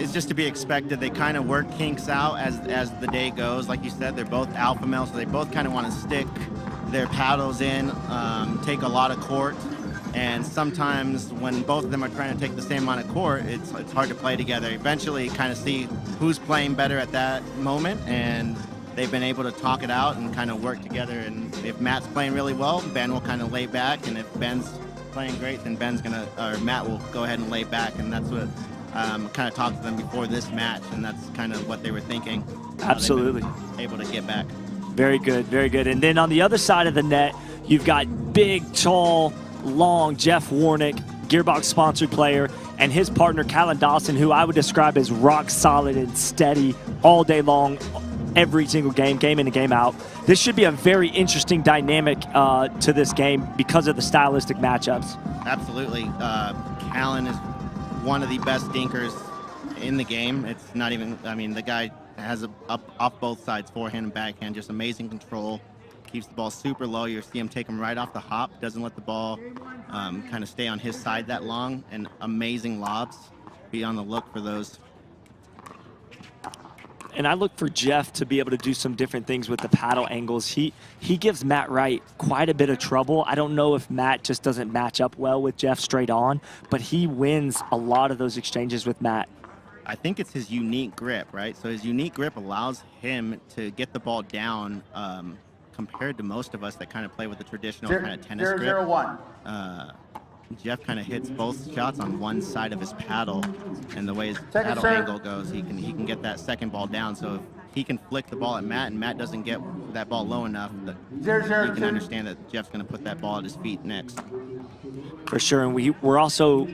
it's just to be expected. They kind of work kinks out as the day goes. Like you said, they're both alpha males, so they both kind of want to stick their paddles in, take a lot of court. And sometimes when both of them are trying to take the same amount of court, it's hard to play together. Eventually, kind of see who's playing better at that moment, and they've been able to talk it out and kind of work together. And if Matt's playing really well, Ben will kind of lay back, and if Ben's playing great, then Matt will go ahead and lay back, and that's what kind of talked to them before this match, and that's kind of what they were thinking. Absolutely. Able to get back. Very good, very good. And then on the other side of the net, you've got big, tall, long Jeff Warnick, Gearbox-sponsored player, and his partner, Callan Dawson, who I would describe as rock solid and steady all day long, every single game in and game out. This should be a very interesting dynamic to this game because of the stylistic matchups. Absolutely. Callan is one of the best dinkers in the game. It's not even, I mean, the guy has off both sides, forehand and backhand, just amazing control. Keeps the ball super low. You see him take him right off the hop. Doesn't let the ball kind of stay on his side that long. And amazing lobs. Be on the look for those. And I look for Jeff to be able to do some different things with the paddle angles. He gives Matt Wright quite a bit of trouble. I don't know if Matt just doesn't match up well with Jeff straight on, but he wins a lot of those exchanges with Matt. I think it's his unique grip, right? So his unique grip allows him to get the ball down compared to most of us that kind of play with the traditional kind of tennis grip. 0-0-1. Jeff kind of hits both shots on one side of his paddle, and the way his paddle angle goes, he can get that second ball down. So if he can flick the ball at Matt, and Matt doesn't get that ball low enough, that you can understand that Jeff's going to put that ball at his feet next. For sure, and we're also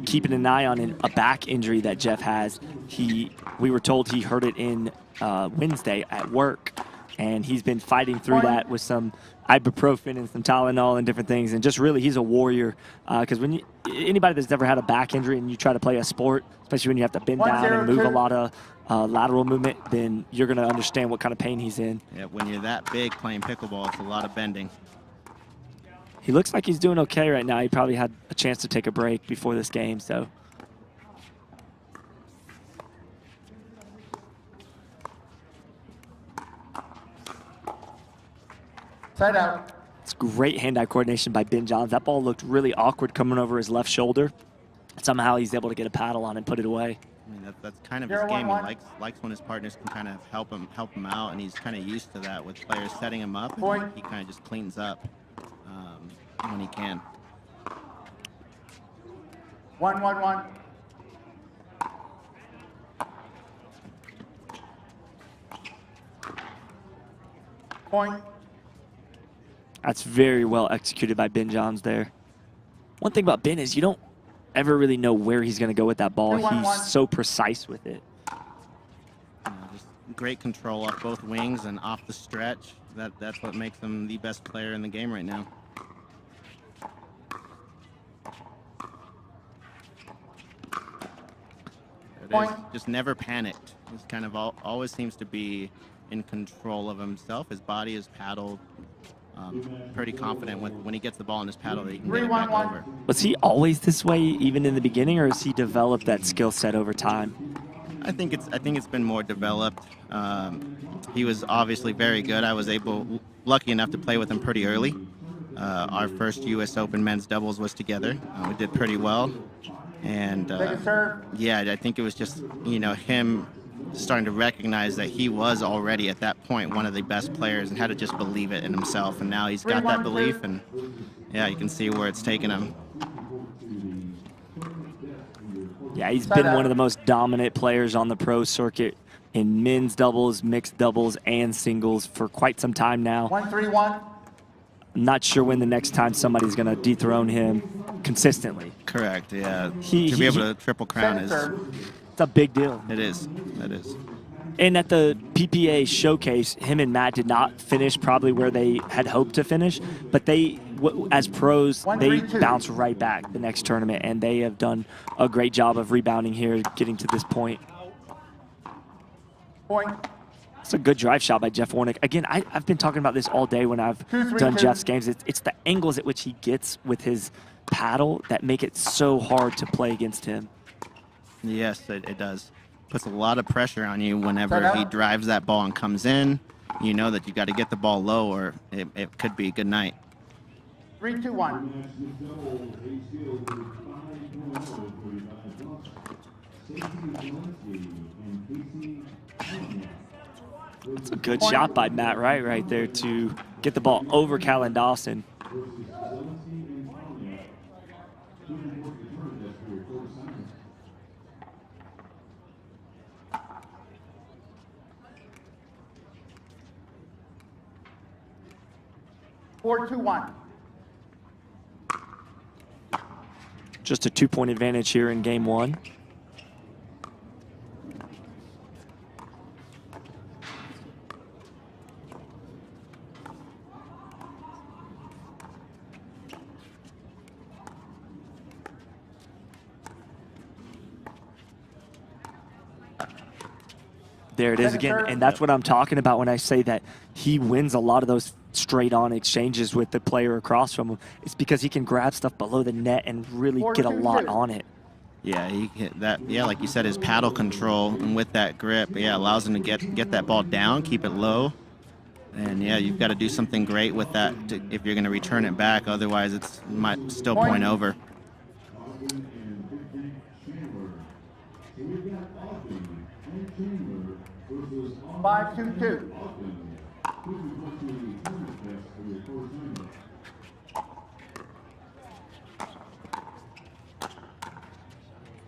keeping an eye on a back injury that Jeff has. We were told he hurt it in Wednesday at work, and he's been fighting through that with some ibuprofen and some Tylenol and different things. And just really, he's a warrior. Because when anybody that's ever had a back injury and you try to play a sport, especially when you have to bend down and move a lot of lateral movement, then you're going to understand what kind of pain he's in. Yeah, when you're that big playing pickleball, it's a lot of bending. He looks like he's doing okay right now. He probably had a chance to take a break before this game, so. Side out. It's great hand-eye coordination by Ben Johns. That ball looked really awkward coming over his left shoulder. Somehow he's able to get a paddle on and put it away. I mean, that's kind of his game. He likes when his partners can kind of help him out, and he's kind of used to that with players setting him up. And he kind of just cleans up when he can. 1-1-1. Point. That's very well executed by Ben Johns there. One thing about Ben is you don't ever really know where he's going to go with that ball. He's so precise with it. Just great control off both wings and off the stretch. That's what makes him the best player in the game right now. Just never panicked. He's kind of always seems to be in control of himself. His body is paddled. Pretty confident when he gets the ball in his paddle that he can get it back over. Was he always this way even in the beginning, or has he developed that skill set over time? I think it's been more developed. He was obviously very good. I was lucky enough to play with him pretty early. Our first U.S. Open men's doubles was together. We did pretty well. And yeah, I think it was just, him starting to recognize that he was already at that point one of the best players and had to just believe it in himself. And now he's got that belief, and yeah, you can see where it's taken him. Yeah, he's been one of the most dominant players on the pro circuit in men's doubles, mixed doubles, and singles for quite some time now. 1-3-1. I'm not sure when the next time somebody's going to dethrone him consistently. Correct, yeah. To be able to triple crown is... It's a big deal. It is. It is. And at the PPA showcase, him and Matt did not finish probably where they had hoped to finish, but they, as pros, they bounced right back the next tournament, and they have done a great job of rebounding here, getting to this point. It's a good drive shot by Jeff Warnick. Again, I've been talking about this all day when I've done Jeff's games. It's the angles at which he gets with his paddle that make it so hard to play against him. Yes, it does. puts a lot of pressure on you whenever he drives that ball and comes in. You know that you got to get the ball low, or it could be a good night. 3, 2, 1. It's a good shot by Matt Wright right there to get the ball over Callan Dawson. Four, 2, 1. Just a 2-point advantage here in game one. There it is again, and that's what I'm talking about when I say that he wins a lot of those straight-on exchanges with the player across from him. It's because he can grab stuff below the net and really get a lot on it. Yeah, he hit that. Yeah, like you said, his paddle control and with that grip, yeah, allows him to get that ball down, keep it low, and yeah, you've got to do something great with that if you're going to return it back. Otherwise, it's might still point over. 5, 2, 2.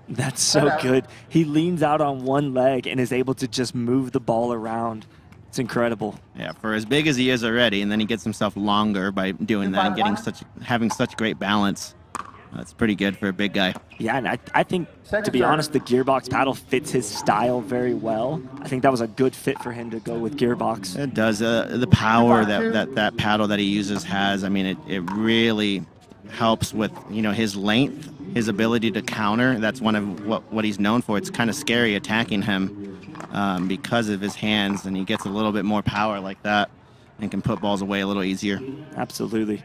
That's so good. He leans out on one leg and is able to just move the ball around. It's incredible. Yeah, for as big as he is already, and then he gets himself longer by doing that and getting having such great balance. That's pretty good for a big guy. Yeah, and I think, to be honest, the gearbox paddle fits his style very well. I think that was a good fit for him to go with gearbox. It does. The power that paddle that he uses has, I mean, it really helps with, you know, his length, his ability to counter. That's one of what he's known for. It's kind of scary attacking him because of his hands, and he gets a little bit more power like that and can put balls away a little easier. Absolutely.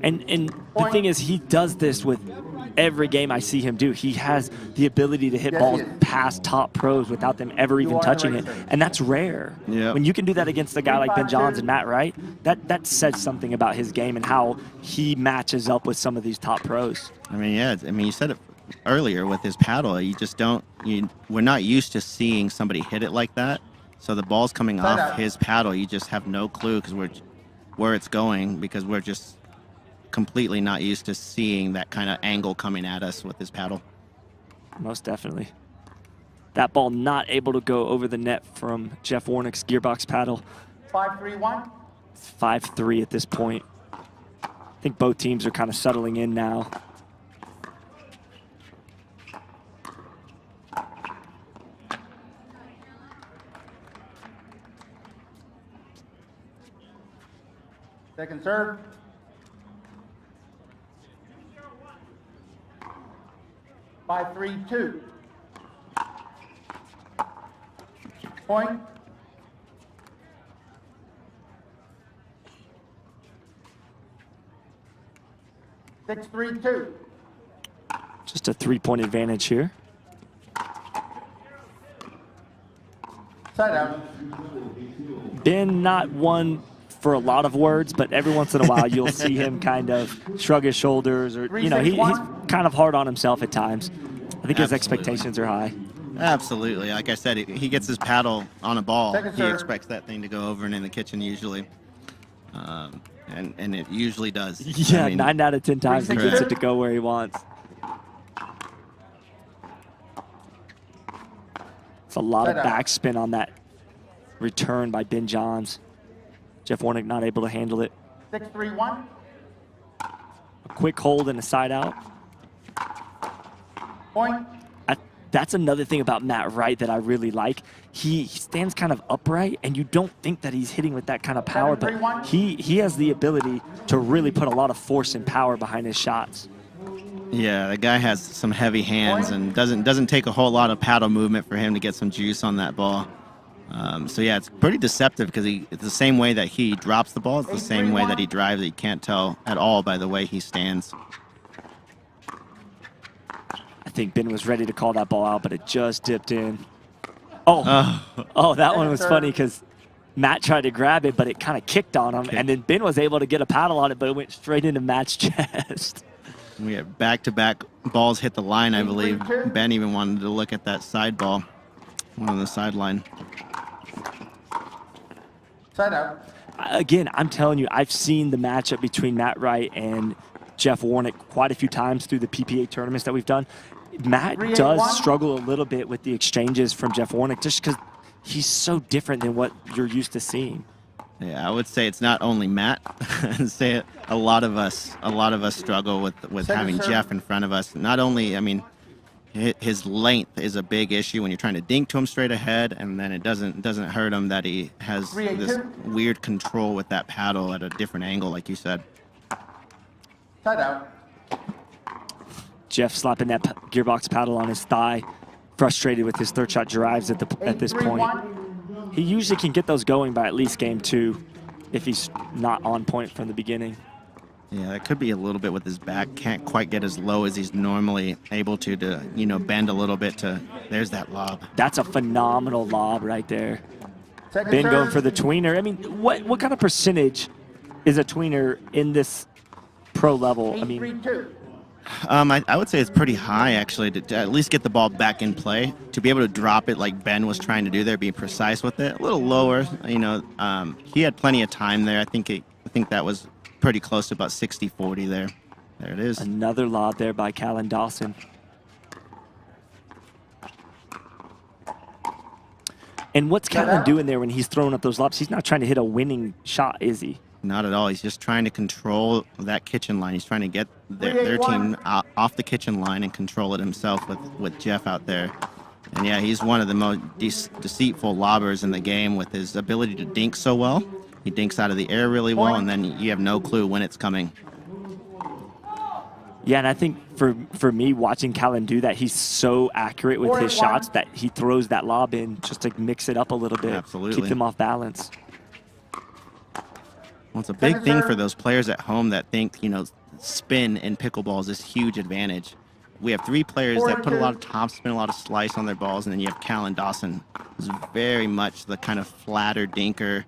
And the thing is, he does this with every game I see him do. He has the ability to hit balls past top pros without them ever even touching it, and that's rare. Yep. When you can do that against a guy like Ben Johns and Matt Wright, that says something about his game and how he matches up with some of these top pros. I mean, yeah. I mean, you said it earlier with his paddle. You just don't. We're not used to seeing somebody hit it like that. So the ball's coming off his paddle. You just have no clue where it's going because we're just completely not used to seeing that kind of angle coming at us with his paddle. Most definitely. That ball not able to go over the net from Jeff Warnick's gearbox paddle. 5, 3, 1. It's 5-3 at this point. I think both teams are kind of settling in now. Second serve. Five, 3, 2. Point. Six, 3, 2. Just a 3-point advantage here. Side out. Ben, not one for a lot of words, but every once in a while you'll see him kind of shrug his shoulders, or he's kind of hard on himself at times. I think his expectations are high. Absolutely. Like I said, he gets his paddle on a ball. He expects that thing to go over and in the kitchen usually. And it usually does. Yeah, I mean, 9 out of 10 times he gets it to go where he wants. It's a lot of backspin on that return by Ben Johns. Jeff Warnick not able to handle it. 6, 3, 1. A quick hold and a side out. Point. That's another thing about Matt Wright that I really like. He stands kind of upright, and you don't think that he's hitting with that kind of power, but he has the ability to really put a lot of force and power behind his shots. Yeah, the guy has some heavy hands and doesn't take a whole lot of paddle movement for him to get some juice on that ball. So yeah, it's pretty deceptive because it's the same way that he drops the ball. It's the same way that he drives it. You can't tell at all by the way he stands. I think Ben was ready to call that ball out, but it just dipped in. Oh, that one was funny because Matt tried to grab it, but it kind of kicked on him, and then Ben was able to get a paddle on it, but it went straight into Matt's chest. We have back-to-back balls hit the line, I believe. Ben even wanted to look at that side ball, one on the sideline. Side out. Again, I'm telling you, I've seen the matchup between Matt Wright and Jeff Warnick quite a few times through the PPA tournaments that we've done. Matt does struggle a little bit with the exchanges from Jeff Warnick just because he's so different than what you're used to seeing. Yeah, I would say it's not only Matt. I'd say a lot of us struggle with having Jeff in front of us. Not only, I mean, his length is a big issue when you're trying to dink to him straight ahead, and then it doesn't hurt him that he has this weird control with that paddle at a different angle, like you said. Side out. Jeff slapping that gearbox paddle on his thigh, frustrated with his third shot drives at this point. He usually can get those going by at least game 2 if he's not on point from the beginning. Yeah, that could be a little bit with his back. Can't quite get as low as he's normally able to bend a little bit to, there's that lob. That's a phenomenal lob right there. Ben going for the tweener. I mean, what kind of percentage is a tweener in this pro level? I mean, I would say it's pretty high, actually, to at least get the ball back in play. To be able to drop it like Ben was trying to do there, being precise with it. A little lower, he had plenty of time there. I think that was pretty close to about 60-40 there. There it is. Another lob there by Callan Dawson. And what's Callan doing there when he's throwing up those lobs? He's not trying to hit a winning shot, is he? Not at all. He's just trying to control that kitchen line. He's trying to get their team off the kitchen line and control it himself with Jeff out there. And yeah, he's one of the most deceitful lobbers in the game with his ability to dink so well. He dinks out of the air really well, and then you have no clue when it's coming. Yeah, and I think for me, watching Callan do that, he's so accurate with his shots that he throws that lob in just to mix it up a little bit. Absolutely. Keep them off balance. Well, it's a big thing for those players at home that think, spin in pickleball is this huge advantage. We have 3 players that put a lot of topspin, a lot of slice on their balls, and then you have Callan Dawson, who's very much the kind of flatter dinker,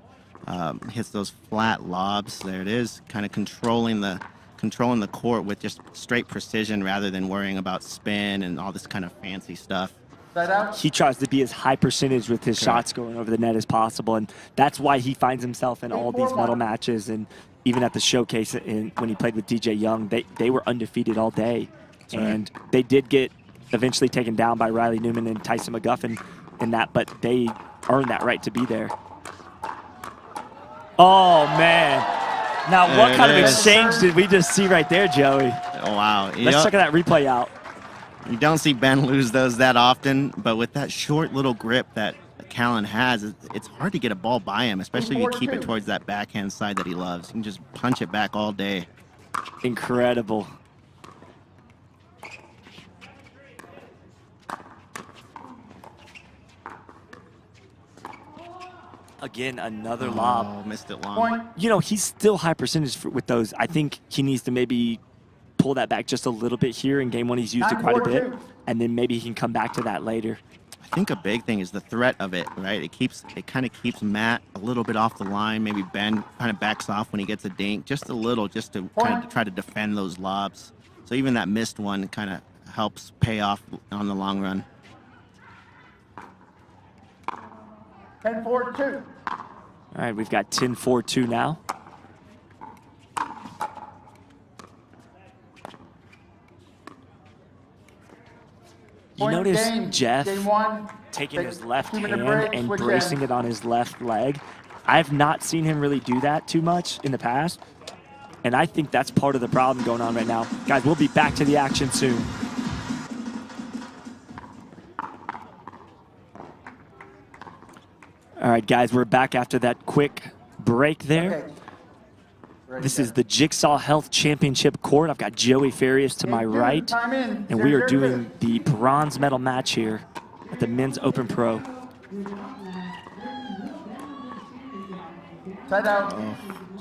hits those flat lobs. There it is, kind of controlling the court with just straight precision rather than worrying about spin and all this kind of fancy stuff. He tries to be as high percentage with his shots going over the net as possible, and that's why he finds himself in all these medal matches. And even at the showcase when he played with DJ Young, they were undefeated all day. That's and they did get eventually taken down by Riley Newman and Tyson McGuffin in that, but they earned that right to be there. Oh, man. Now, what kind of exchange did we just see right there, Joey? Oh, wow. Let's check that replay out. You don't see Ben lose those that often, but with that short little grip that Callan has, it's hard to get a ball by him, especially if you keep it towards that backhand side that he loves. You can just punch it back all day. Incredible. Again, another lob. Missed it long. He's still high percentage with those. I think he needs to maybe pull that back just a little bit here. In game 1, he's used it quite a bit, and then maybe he can come back to that later. I think a big thing is the threat of it, right? It kind of keeps Matt a little bit off the line. Maybe Ben kind of backs off when he gets a dink, just a little, just to kind of try to defend those lobs. So even that missed one kind of helps pay off on the long run. 10-4-2. All right, we've got 10-4-2 now. You notice Jeff taking his left hand and bracing it on his left leg. I've not seen him really do that too much in the past, and I think that's part of the problem going on right now. Guys, we'll be back to the action soon. All right, guys, we're back after that quick break there. This is the Jigsaw Health Championship court. I've got Joey Farias to my right, and we are doing the bronze medal match here at the Men's Open Pro. Side out.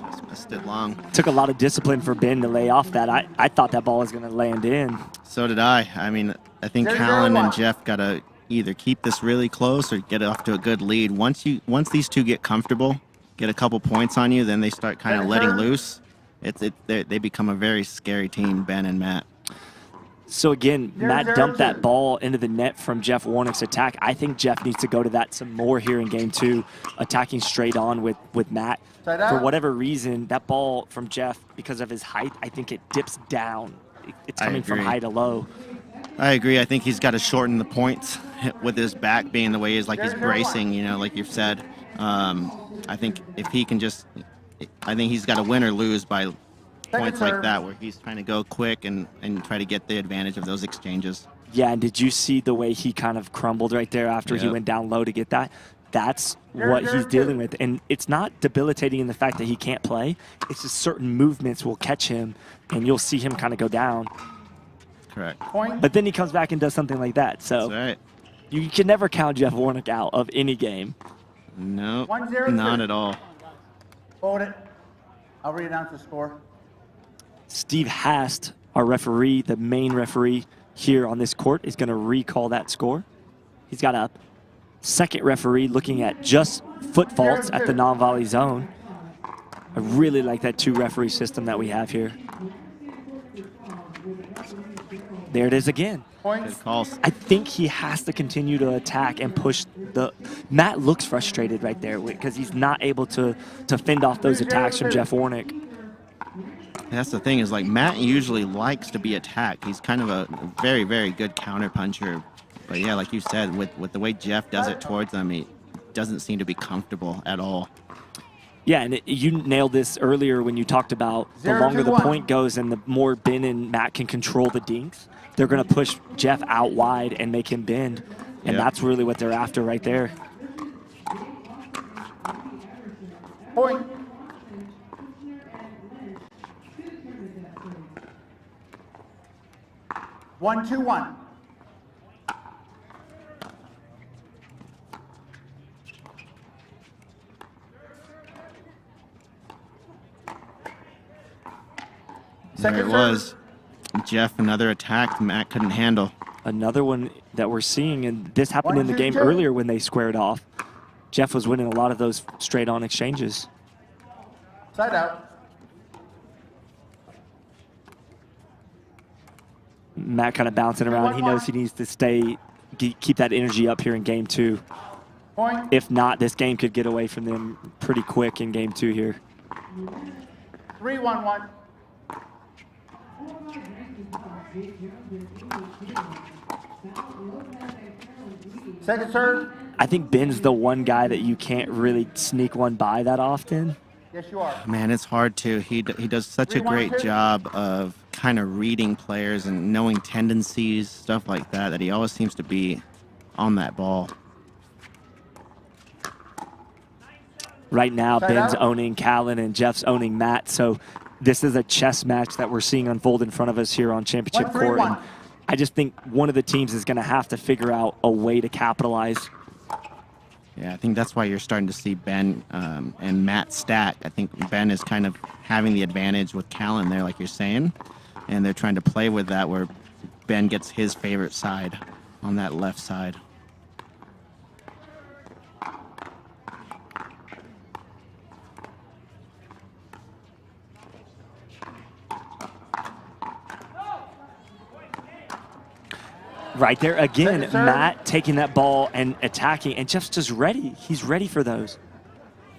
Just missed it long. Took a lot of discipline for Ben to lay off that. I thought that ball was going to land in. So did I. I mean, I think 0-0-1. Callan and Jeff got to either keep this really close or get off to a good lead. Once these two get comfortable, get a couple points on you, then they start kind of letting loose. They become a very scary team, Ben and Matt. So again, Matt 0-0-2. dumped that ball into the net from Jeff Warnick's attack. I think Jeff needs to go to that some more here in game 2, attacking straight on with Matt. Side For out. whatever reason, that ball from Jeff, because of his height, I think it dips down. It's I coming from agree. high to low. I agree. I think he's got to shorten the points with his back being the way he is, like he's 0-0-1. bracing, you know, like you've said. I think if he can just, I think he's got to win or lose by points like serve. that, where he's trying to go quick and try to get the advantage of those exchanges. Yeah, and did you see the way he kind of crumbled right there after he Yep. went down low to get that? That's what he's dealing with. And it's not debilitating in the fact that he can't play. It's just certain movements will catch him, and you'll see him kind of go down. Correct. Point. But then he comes back and does something like that. So That's right. you can never count Jeff Warnick out of any game. No, 1-0-2. not at all. Hold it. I'll re-announce the score. Steve Hast, our referee, the main referee here on this court, is going to recall that score. He's got a second referee looking at just foot faults at the non-volley zone. I really like that 2-referee system that we have here. There it is again. Points. Good calls. I think he has to continue to attack and push the. Matt looks frustrated right there because he's not able to fend off those attacks from Jeff Warnick. That's the thing, is like Matt usually likes to be attacked. He's kind of a very, very good counter puncher. But yeah, like you said, with the way Jeff does it towards him, he doesn't seem to be comfortable at all. Yeah, and you nailed this earlier when you talked about the longer the 0-2-1. point goes and the more Ben and Matt can control the dinks, they're going to push Jeff out wide and make him bend. And Yep. that's really what they're after right there. Point. One, 2-1. There it was. Jeff, another attack Matt couldn't handle. Another one that we're seeing, and this happened in the game 1-2-2. earlier when they squared off. Jeff was winning a lot of those straight-on exchanges. Side out. Matt kind of bouncing around. He knows he needs to keep that energy up here in game 2. Point. If not, this game could get away from them pretty quick in game 2 here. 3-1-1. Second serve. I think Ben's the one guy that you can't really sneak one by that often. Yes, you are. Man, it's hard to. He does such a great job of kind of reading players and knowing tendencies, stuff like that, that he always seems to be on that ball. Right now, Side Ben's out. owning Callan and Jeff's owning Matt. So this is a chess match that we're seeing unfold in front of us here on Championship 1-3-1. Court. And I just think one of the teams is going to have to figure out a way to capitalize. Yeah, I think that's why you're starting to see Ben and Matt stack. I think Ben is kind of having the advantage with Callan there, like you're saying, and they're trying to play with that where Ben gets his favorite side on that left side. Right there again, Second serve. Matt taking that ball and attacking, and Jeff's just ready. He's ready for those.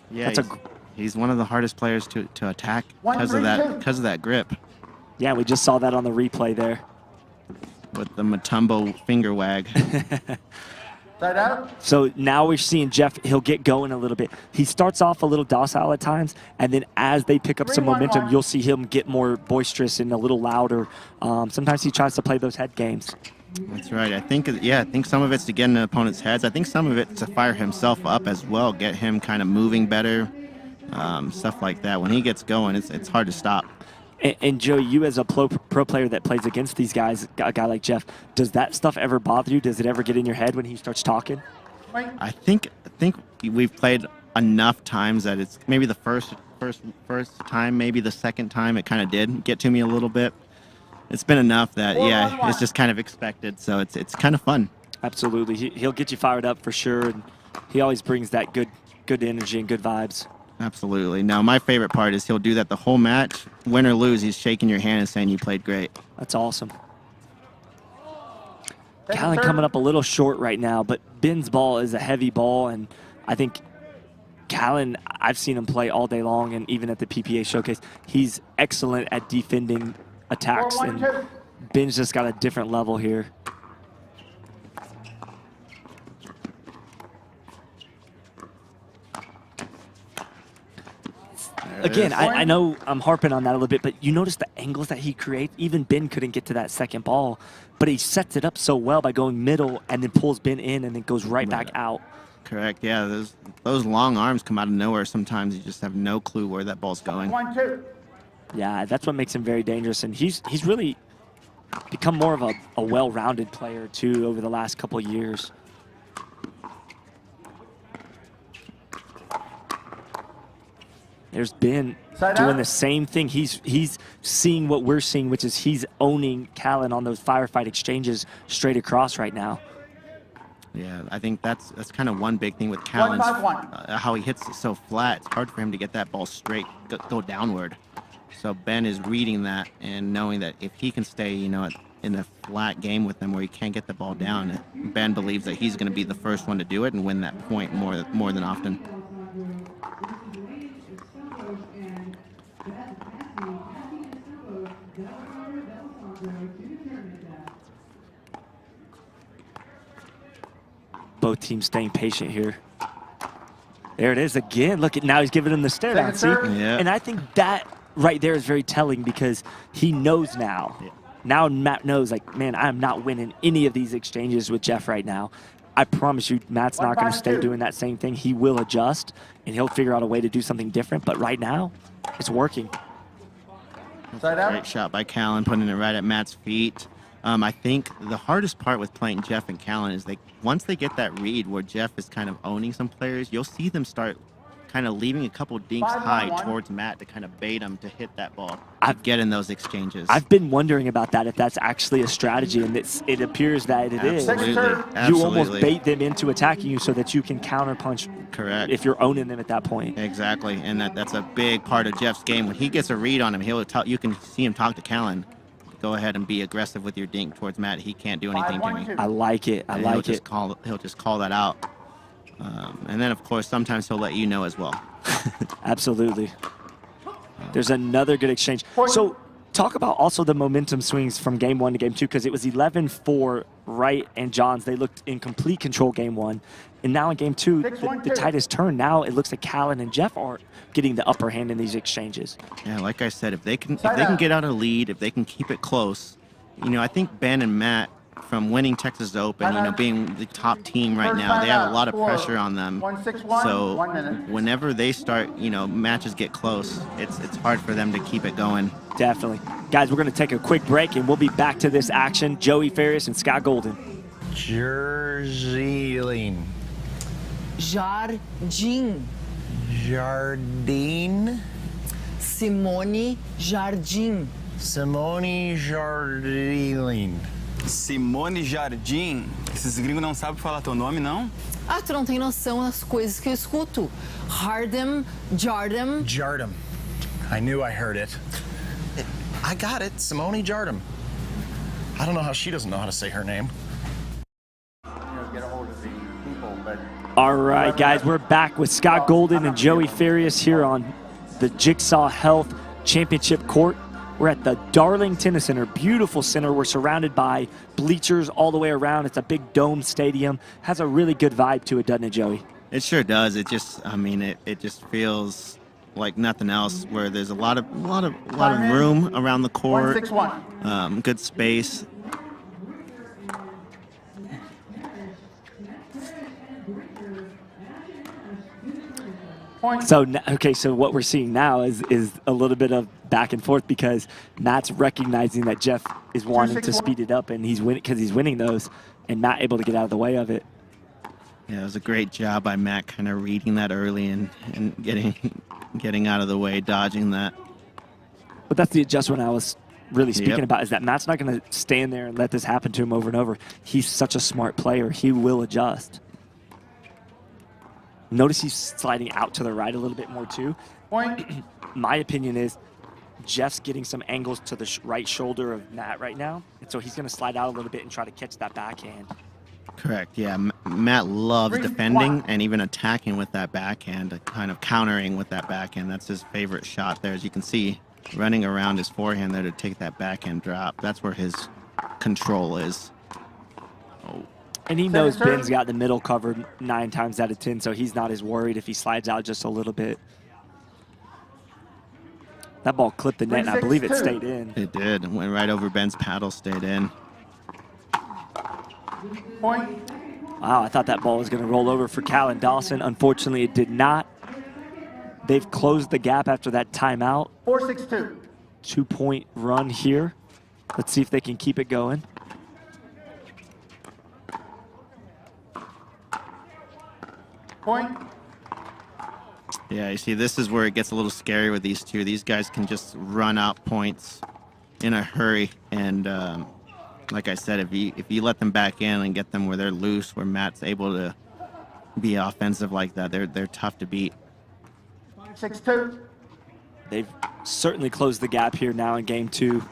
Yeah, That's he's one of the hardest players to attack 1-3-2. because of that grip Yeah, we just saw that on the replay there. with the Matumbo finger wag. Side out. So now we're seeing Jeff, he'll get going a little bit. He starts off a little docile at times, and then as they pick up some 3-1-1. momentum, you'll see him get more boisterous and a little louder. Sometimes he tries to play those head games. That's right. I think some of it's to get in the opponent's heads. I think some of it's to fire himself up as well, get him kind of moving better, stuff like that. When he gets going, it's hard to stop. And Joe, you as a pro player that plays against these guys, a guy like Jeff, does that stuff ever bother you? Does it ever get in your head when he starts talking? Point. I think we've played enough times that it's maybe the first time, maybe the second time it kind of did get to me a little bit. it's been enough that, yeah, it's just kind of expected. So it's kind of fun. Absolutely. He'll get you fired up for sure. And he always brings that good energy and good vibes. Absolutely. Now, my favorite part is he'll do that the whole match. Win or lose, he's shaking your hand and saying you played great. That's awesome. Callan coming up a little short right now, but Ben's ball is a heavy ball, and I think Callan, I've seen him play all day long, and even at the PPA Showcase, he's excellent at defending attacks, and Ben's just got a different level here. Again, I know I'm harping on that a little bit, but you notice the angles that he creates. Even Ben couldn't get to that second ball, but he sets it up so well by going middle and then pulls Ben in and then goes right back out. Correct. Yeah, those long arms come out of nowhere. Sometimes you just have no clue where that ball's going. Yeah, that's what makes him very dangerous, and he's really become more of a well-rounded player too over the last couple of years. There's Ben doing the same thing. He's seeing what we're seeing, which is he's owning Callan on those firefight exchanges straight across right now. Yeah, I think that's kind of one big thing with Callan, how he hits it so flat. It's hard for him to get that ball straight, go downward. So Ben is reading that and knowing that if he can stay, you know, in a flat game with them where he can't get the ball down, Ben believes that he's going to be the first one to do it and win that point more than often. Both teams staying patient here. There it is again. Look at now, he's giving him the stare down. See? Yeah. And I think that right there is very telling because he knows now. Yeah. Now Matt knows, like, man, I'm not winning any of these exchanges with Jeff right now. I promise you, Matt's not going to stay doing that same thing. He will adjust, and he'll figure out a way to do something different. But right now, it's working. Great shot by Callan, putting it right at Matt's feet. I think the hardest part with playing Jeff and Callan is once they get that read where Jeff is kind of owning some players, you'll see them start kind of leaving a couple dinks high towards Matt to kind of bait him to hit that ball, get in those exchanges. I've been wondering about that, if that's actually a strategy, and it appears that it is. You almost bait them into attacking you so that you can counterpunch. Correct. If you're owning them at that point. Exactly, and that's a big part of Jeff's game. When he gets a read on him, you can see him talk to Callan. Go ahead and be aggressive with your dink towards Matt. He can't do anything to me. I like it. I like it. He'll just call that out. And then, of course, sometimes he'll let you know as well. Absolutely. There's another good exchange. So talk about also the momentum swings from game one to game two, because it was 11-4 Wright and Johns. They looked in complete control game one. And now in game two, the tide has turned. Now it looks like Callan and Jeff are getting the upper hand in these exchanges. Yeah, like I said, if they can get out a lead, if they can keep it close, you know, I think Ben and Matt, from winning Texas Open, you know, being the top team right now, they have a lot of pressure on them. So whenever they start, you know, matches get close, it's hard for them to keep it going. Definitely. Guys, we're going to take a quick break, and we'll be back to this action. Joey Farias and Scott Golden. Jerseyline. Jardim. Jardine. Simone Jardim. Simone Jardim. Simone Jardim. Esses gringos não sabem falar teu nome, não? Ah, tu não tem noção das coisas que eu escuto. Jardim, Jardim. Jardim. I knew I heard it. I got it. Simone Jardim. I don't know how she doesn't know how to say her name. All right, guys, we're back with Scott Golden and Joey Farias here on the Jigsaw Health Championship Court. We're at the Darling Tennis Center, beautiful center. We're surrounded by bleachers all the way around. It's a big dome stadium. Has a really good vibe to it, doesn't it, Joey? It sure does. It just, I mean, it just feels like nothing else. Where there's a lot of room around the court, good space. So, okay, so what we're seeing now is a little bit of back and forth, because Matt's recognizing that Jeff is wanting to speed it up, and he's winning those, and Matt able to get out of the way of it. Yeah, it was a great job by Matt, kind of reading that early and getting out of the way, dodging that. But that's the adjustment I was really speaking about is that Matt's not going to stand there and let this happen to him over and over. He's such a smart player. He will adjust. Notice he's sliding out to the right a little bit more too. Point. My opinion is Jeff's getting some angles to the right shoulder of Matt right now. And so he's going to slide out a little bit and try to catch that backhand. Correct, yeah. Matt loves defending and even attacking with that backhand, kind of countering with that backhand. That's his favorite shot there. As you can see, running around his forehand there to take that backhand drop. That's where his control is. Oh. And he knows Ben's got the middle covered 9 times out of 10, so he's not as worried if he slides out just a little bit. That ball clipped the net, and I believe it stayed in. It did. It went right over Ben's paddle, stayed in. Point. Wow, I thought that ball was going to roll over for Callan Dawson. Unfortunately, it did not. They've closed the gap after that timeout. 4-6-2. 2-point run here. Let's see if they can keep it going. Point. Yeah, you see, this is where it gets a little scary with these two. These guys can just run out points in a hurry, and like I said, if you let them back in and get them where they're loose, where Matt's able to be offensive like that, they're tough to beat. 6-2. They've certainly closed the gap here now in game 2.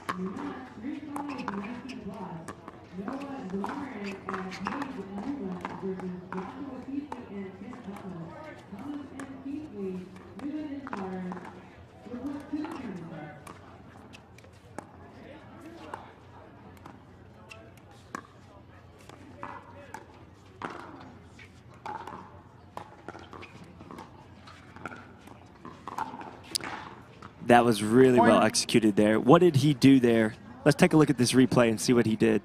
That was really well executed there. What did he do there? Let's take a look at this replay and see what he did.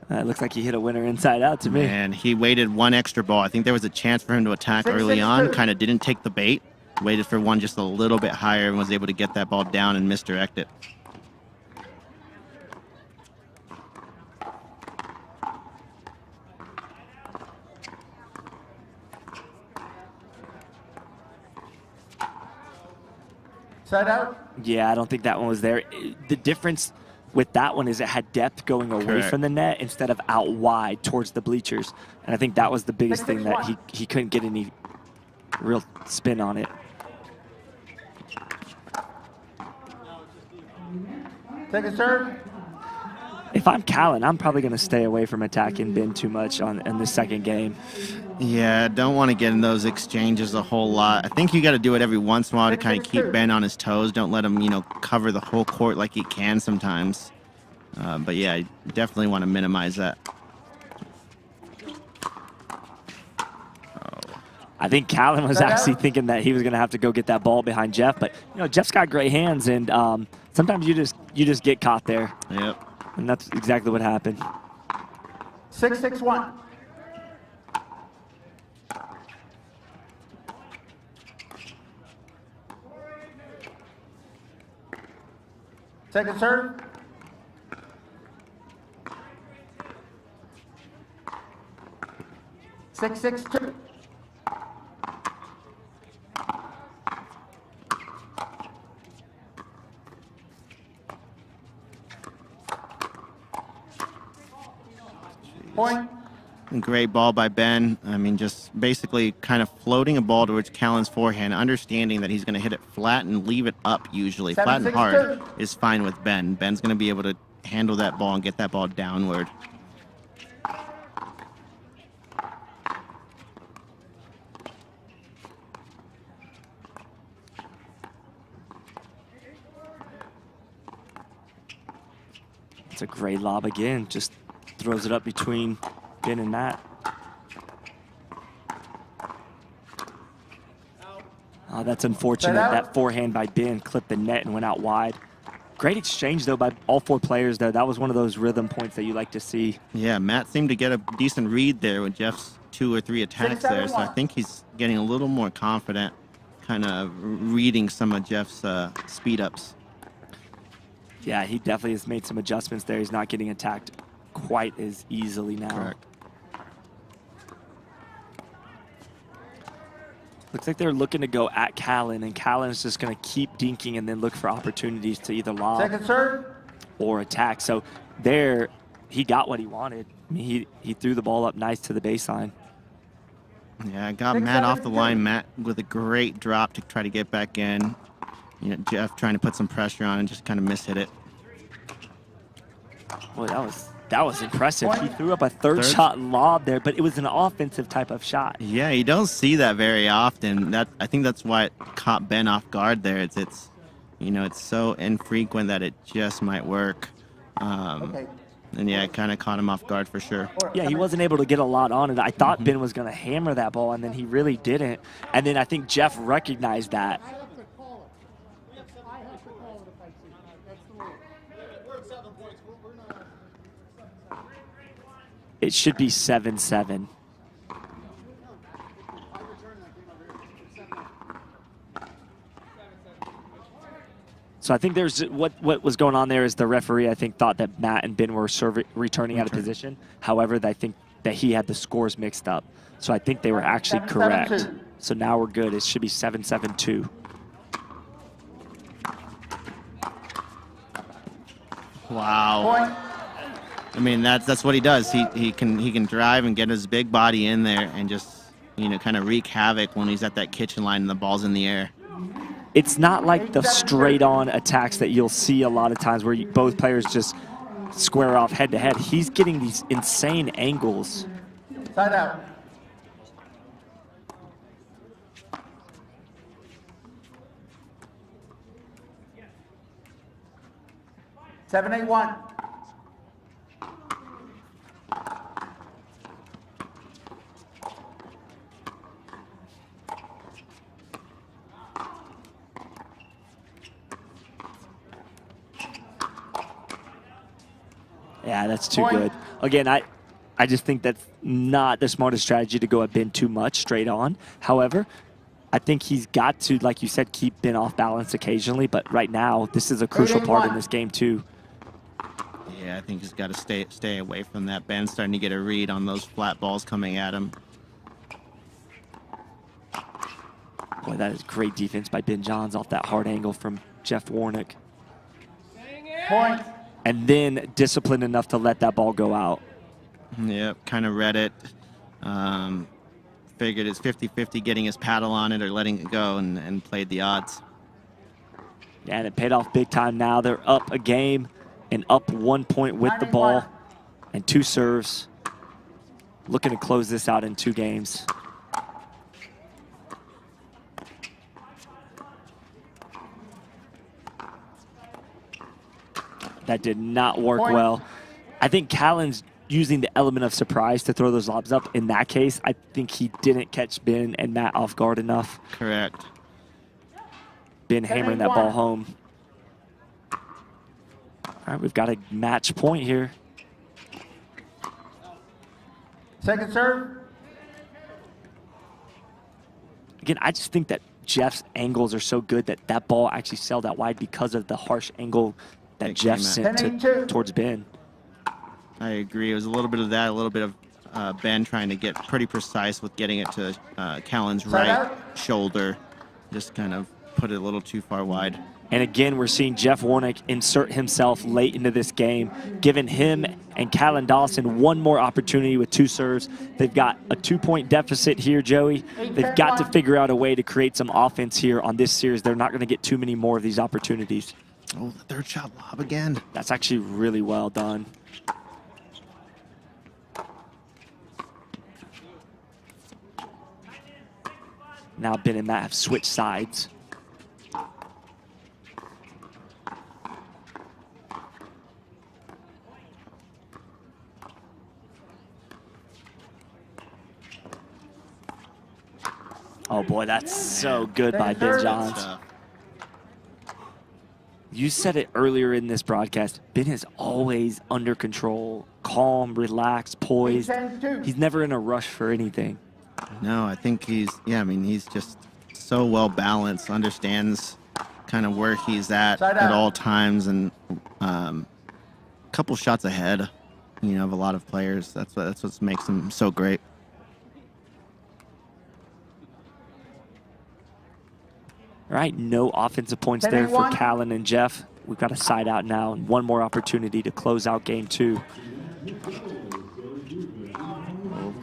It looks like he hit a winner inside out to me. And he waited one extra ball. I think there was a chance for him to attack early on, kind of didn't take the bait, waited for one just a little bit higher and was able to get that ball down and misdirect it. Side out. Yeah, I don't think that one was there. The difference with that one is it had depth going away from the net instead of out wide towards the bleachers. And I think that was the biggest thing, that he couldn't get any real spin on it. Take a serve. If I'm Callan, I'm probably going to stay away from attacking Ben too much in the second game. Yeah, don't want to get in those exchanges a whole lot. I think you got to do it every once in a while to kind of keep Ben on his toes. Don't let him, cover the whole court like he can sometimes. But yeah, I definitely want to minimize that. I think Callan was actually thinking that he was going to have to go get that ball behind Jeff, but Jeff's got great hands, and sometimes you just get caught there. Yep. And that's exactly what happened. 6-6-1. Second serve. Six, 6-2. Point. Great ball by Ben. I mean, just basically kind of floating a ball towards Callan's forehand, understanding that he's going to hit it flat and leave it up usually. Flat and hard is fine with Ben. Ben's going to be able to handle that ball and get that ball downward. It's a great lob again. Just throws it up between Ben and Matt. Oh, that's unfortunate. That forehand by Ben clipped the net and went out wide. Great exchange, though, by all 4 players there. That was one of those rhythm points that you like to see. Yeah, Matt seemed to get a decent read there with Jeff's 2 or 3 attacks there, so I think he's getting a little more confident, kind of reading some of Jeff's speed-ups. Yeah, he definitely has made some adjustments there. He's not getting attacked quite as easily now. Correct. Looks like they're looking to go at Callan, and Callan's just going to keep dinking and then look for opportunities to either lob Second serve. or attack. So there, he got what he wanted. I mean, he threw the ball up nice to the baseline. Yeah, got Matt off the line. Matt with a great drop to try to get back in. You know, Jeff trying to put some pressure on and just kind of mishit it. Boy, that was impressive. He threw up a third shot lob there, but it was an offensive type of shot. Yeah, you don't see that very often. I think that's why it caught Ben off guard there. It's you know, it's so infrequent that it just might work. And yeah, it kind of caught him off guard for sure. Yeah, he wasn't able to get a lot on it. I thought Ben was going to hammer that ball, and then he really didn't. And then I think Jeff recognized that. It should be 7-7. So I think there's what was going on there is the referee, I think, thought that Matt and Ben were returning out of position. However, I think that he had the scores mixed up. So I think they were actually correct. So now we're good. It should be 7-7-2. Wow. I mean, that's what he does. He can drive and get his big body in there and just, you know, kind of wreak havoc when he's at that kitchen line and the ball's in the air. It's not like the straight-on attacks that you'll see a lot of times where both players just square off head-to-head. He's getting these insane angles. Side out. Seven, 8-1. Yeah, that's too good. Again, I just think that's not the smartest strategy to go at Ben too much straight on. However, I think he's got to, like you said, keep Ben off balance occasionally. But right now, this is a crucial part in this game too. Yeah, I think he's got to stay away from that. Ben's starting to get a read on those flat balls coming at him. Boy, that is great defense by Ben Johns off that hard angle from Jeff Warnick. Point. And then disciplined enough to let that ball go out. Yep, kind of read it. Figured it's 50-50 getting his paddle on it or letting it go and played the odds. Yeah, and it paid off big time now. They're up a game and up 1 point with the ball and 2 serves. Looking to close this out in 2 games. That did not work well. I think Callan's using the element of surprise to throw those lobs up. In that case, I think he didn't catch Ben and Matt off guard enough. Correct. Ben hammering that ball home. All right, we've got a match point here. Second serve. Again, I just think that Jeff's angles are so good that that ball actually sailed out wide because of the harsh angle that Jeff sent towards Ben. I agree. It was a little bit of that, a little bit of Ben trying to get pretty precise with getting it to Callan's right shoulder. Just kind of put it a little too far wide. And again, we're seeing Jeff Warnick insert himself late into this game, giving him and Callan Dawson one more opportunity with 2 serves. They've got a 2-point deficit here, Joey. They've got to figure out a way to create some offense here on this series. They're not going to get too many more of these opportunities. Oh, the third shot lob again. That's actually really well done. Now Ben and Matt have switched sides. Oh boy, that's so good by Ben Johns. You said it earlier in this broadcast. Ben is always under control, calm, relaxed, poised. He's never in a rush for anything. No, I think he's just so well balanced, understands kind of where he's at all times, and a couple shots ahead, you know, of a lot of players. That's what makes him so great. All right, no offensive points there for Callan and Jeff. We've got a side out now and one more opportunity to close out game 2.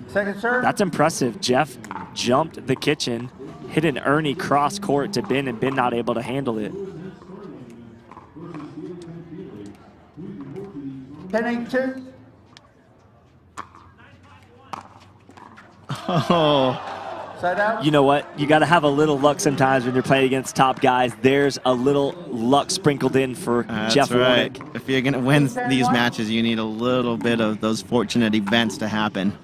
Second serve. That's impressive. Jeff jumped the kitchen, hit an Ernie cross court to Ben, and Ben not able to handle it. 10-8-2. Oh. Side out. You know what? You got to have a little luck sometimes when you're playing against top guys. There's a little luck sprinkled in for Jeff right. Warnick. If you're going to win these matches, you need a little bit of those fortunate events to happen.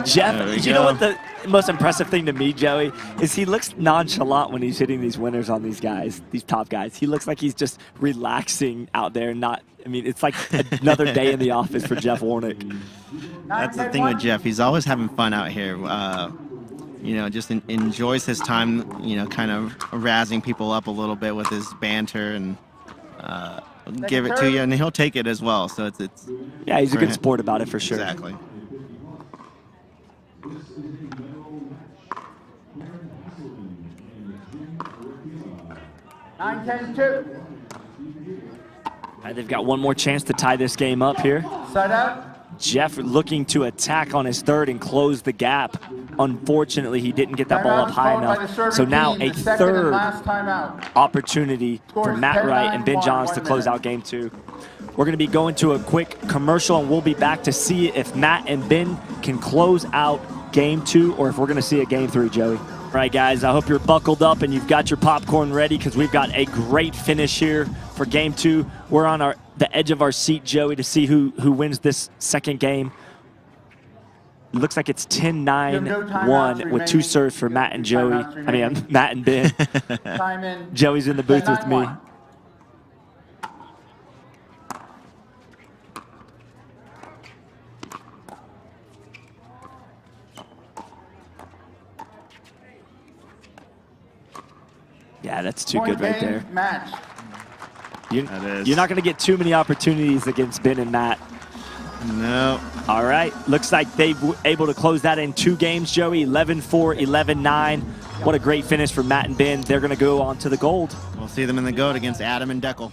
Jeff, you know what the most impressive thing to me, Joey, is he looks nonchalant when he's hitting these winners on these guys, these top guys. He looks like he's just relaxing out there, not, I mean, it's like another day in the office for Jeff Warnick. That's the thing with Jeff. He's always having fun out here. You know, just enjoys his time, you know, kind of razzing people up a little bit with his banter and give it to you, and he'll take it as well. So it's yeah, he's a good sport about it for sure. Exactly. Nine, 10-2. They've got one more chance to tie this game up here. Side out. Jeff looking to attack on his third and close the gap. Unfortunately, he didn't get that ball up high enough. So now a third opportunity for Matt Wright and Ben Johns to close out game 2. We're going to be going to a quick commercial, and we'll be back to see if Matt and Ben can close out game 2 or if we're going to see a game 3, Joey. All right, guys, I hope you're buckled up and you've got your popcorn ready because we've got a great finish here for game 2. We're on the edge of our seat, Joey, to see who wins this second game. It looks like it's 10-9-1 with 2 serves for Matt and Joey. I mean, Matt and Ben. Joey's in the booth with me. Yeah, that's too good right there. You're not going to get too many opportunities against Ben and Matt. No. All right. Looks like they were able to close that in 2 games, Joey. 11-4, 11-9. What a great finish for Matt and Ben. They're going to go on to the gold. We'll see them in the gold against Adam and Deckel.